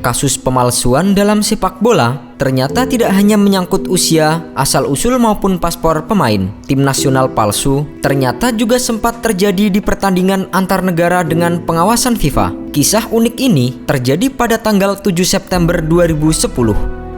Kasus pemalsuan dalam sepak bola ternyata tidak hanya menyangkut usia, asal-usul maupun paspor pemain. Tim nasional palsu ternyata juga sempat terjadi di pertandingan antar negara dengan pengawasan FIFA. Kisah unik ini terjadi pada tanggal 7 September 2010.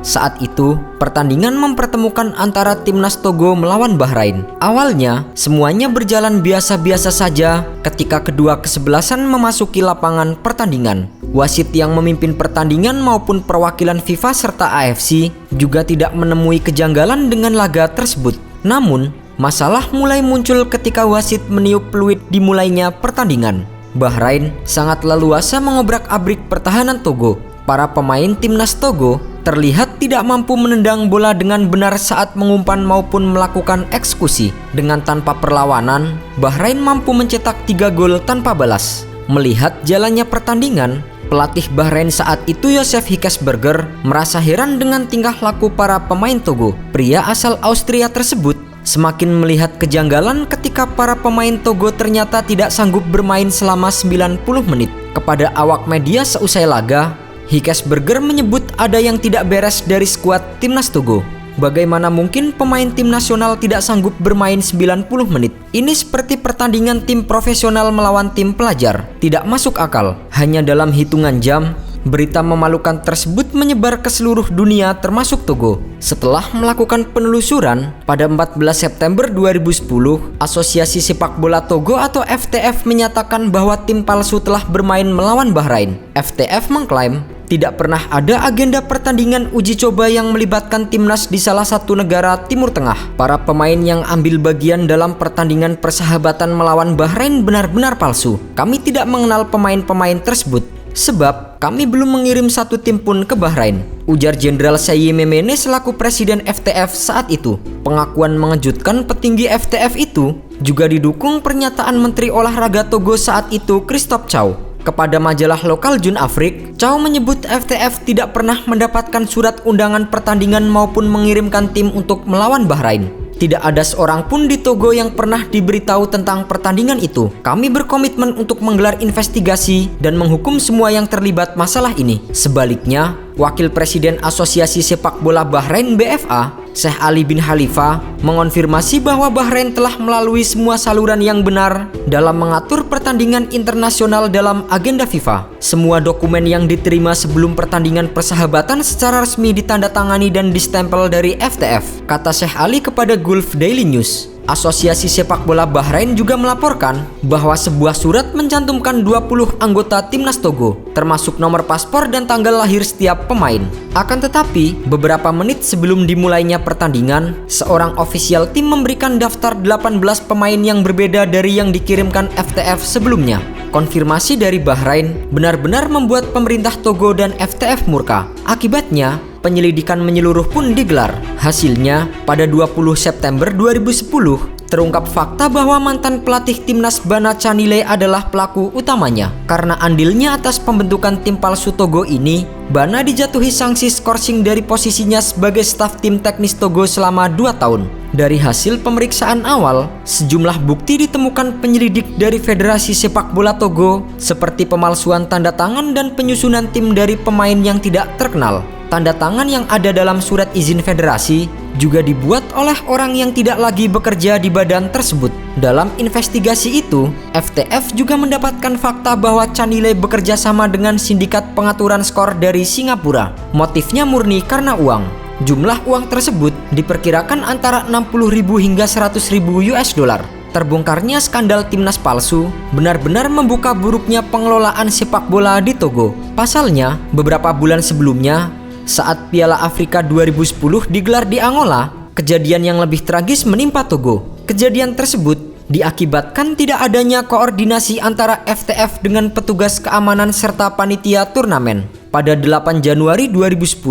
Saat itu, pertandingan mempertemukan antara timnas Togo melawan Bahrain. Awalnya, semuanya berjalan biasa-biasa saja ketika kedua kesebelasan memasuki lapangan pertandingan. Wasit yang memimpin pertandingan maupun perwakilan FIFA serta AFC juga tidak menemui kejanggalan dengan laga tersebut. Namun, masalah mulai muncul ketika wasit meniup peluit dimulainya pertandingan. Bahrain sangat leluasa mengobrak-abrik pertahanan Togo. Para pemain timnas Togo terlihat tidak mampu menendang bola dengan benar saat mengumpan maupun melakukan eksekusi. Dengan tanpa perlawanan, Bahrain mampu mencetak 3 gol tanpa balas. Melihat jalannya pertandingan, pelatih Bahrain saat itu Josef Hikesberger merasa heran dengan tingkah laku para pemain Togo. Pria asal Austria tersebut semakin melihat kejanggalan ketika para pemain Togo ternyata tidak sanggup bermain selama 90 menit. Kepada awak media seusai laga, Hikesberger menyebut ada yang tidak beres dari skuad timnas Togo. Bagaimana mungkin pemain tim nasional tidak sanggup bermain 90 menit? Ini seperti pertandingan tim profesional melawan tim pelajar. Tidak masuk akal. Hanya dalam hitungan jam, berita memalukan tersebut menyebar ke seluruh dunia termasuk Togo. Setelah melakukan penelusuran, pada 14 September 2010, Asosiasi Sepak Bola Togo atau FTF menyatakan bahwa tim palsu telah bermain melawan Bahrain. FTF mengklaim tidak pernah ada agenda pertandingan uji coba yang melibatkan timnas di salah satu negara Timur Tengah. Para pemain yang ambil bagian dalam pertandingan persahabatan melawan Bahrain benar-benar palsu. Kami tidak mengenal pemain-pemain tersebut, sebab kami belum mengirim satu tim pun ke Bahrain, ujar Jenderal Seye Memene selaku Presiden FTF saat itu. Pengakuan mengejutkan petinggi FTF itu juga didukung pernyataan Menteri Olahraga Togo saat itu Christophe Chau. Kepada majalah lokal Jun Afrik, Chau menyebut FTF tidak pernah mendapatkan surat undangan pertandingan maupun mengirimkan tim untuk melawan Bahrain. Tidak ada seorang pun di Togo yang pernah diberitahu tentang pertandingan itu. Kami berkomitmen untuk menggelar investigasi dan menghukum semua yang terlibat masalah ini. Sebaliknya, Wakil Presiden Asosiasi Sepak Bola Bahrain BFA, Sheikh Ali bin Khalifa, mengonfirmasi bahwa Bahrain telah melalui semua saluran yang benar dalam mengatur pertandingan internasional dalam agenda FIFA. Semua dokumen yang diterima sebelum pertandingan persahabatan secara resmi ditandatangani dan distempel dari FTF, kata Sheikh Ali kepada Gulf Daily News. Asosiasi Sepak Bola Bahrain juga melaporkan bahwa sebuah surat mencantumkan 20 anggota timnas Togo, termasuk nomor paspor dan tanggal lahir setiap pemain. Akan tetapi, beberapa menit sebelum dimulainya pertandingan, seorang ofisial tim memberikan daftar 18 pemain yang berbeda dari yang dikirimkan FTF sebelumnya. Konfirmasi dari Bahrain benar-benar membuat pemerintah Togo dan FTF murka. Akibatnya, penyelidikan menyeluruh pun digelar. Hasilnya, pada 20 September 2010, terungkap fakta bahwa mantan pelatih timnas Bana Canile adalah pelaku utamanya. Karena andilnya atas pembentukan tim palsu Togo ini, Bana dijatuhi sanksi skorsing dari posisinya sebagai staf tim teknis Togo selama 2 tahun. Dari hasil pemeriksaan awal, sejumlah bukti ditemukan penyelidik dari Federasi Sepak Bola Togo, seperti pemalsuan tanda tangan dan penyusunan tim dari pemain yang tidak terkenal. Tanda tangan yang ada dalam surat izin federasi juga dibuat oleh orang yang tidak lagi bekerja di badan tersebut. Dalam investigasi itu, FTF juga mendapatkan fakta bahwa Canile bekerja sama dengan sindikat pengaturan skor dari Singapura. Motifnya murni karena uang. Jumlah uang tersebut diperkirakan antara 60.000 hingga 100.000 US$. Terbongkarnya skandal timnas palsu benar-benar membuka buruknya pengelolaan sepak bola di Togo. Pasalnya, beberapa bulan sebelumnya, saat Piala Afrika 2010 digelar di Angola, kejadian yang lebih tragis menimpa Togo. Kejadian tersebut diakibatkan tidak adanya koordinasi antara FTF dengan petugas keamanan serta panitia turnamen. Pada 8 Januari 2010,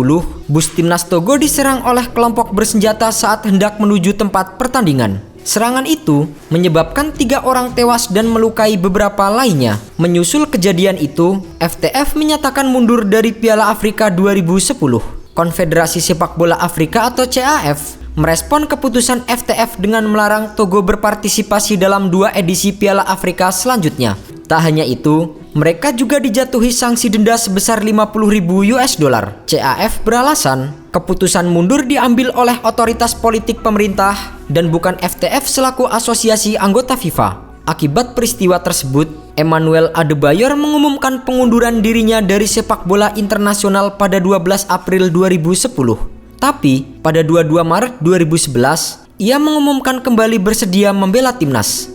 bus timnas Togo diserang oleh kelompok bersenjata saat hendak menuju tempat pertandingan. Serangan itu menyebabkan 3 orang tewas dan melukai beberapa lainnya. Menyusul kejadian itu, FTF menyatakan mundur dari Piala Afrika 2010. Konfederasi Sepak Bola Afrika atau CAF merespon keputusan FTF dengan melarang Togo berpartisipasi dalam 2 edisi Piala Afrika selanjutnya. Tak hanya itu, Mereka juga dijatuhi sanksi denda sebesar 50.000 US dollar. CAF beralasan, keputusan mundur diambil oleh otoritas politik pemerintah dan bukan FTF selaku asosiasi anggota FIFA. Akibat peristiwa tersebut, Emmanuel Adebayor mengumumkan pengunduran dirinya dari sepak bola internasional pada 12 April 2010. Tapi, pada 22 Maret 2011, ia mengumumkan kembali bersedia membela timnas.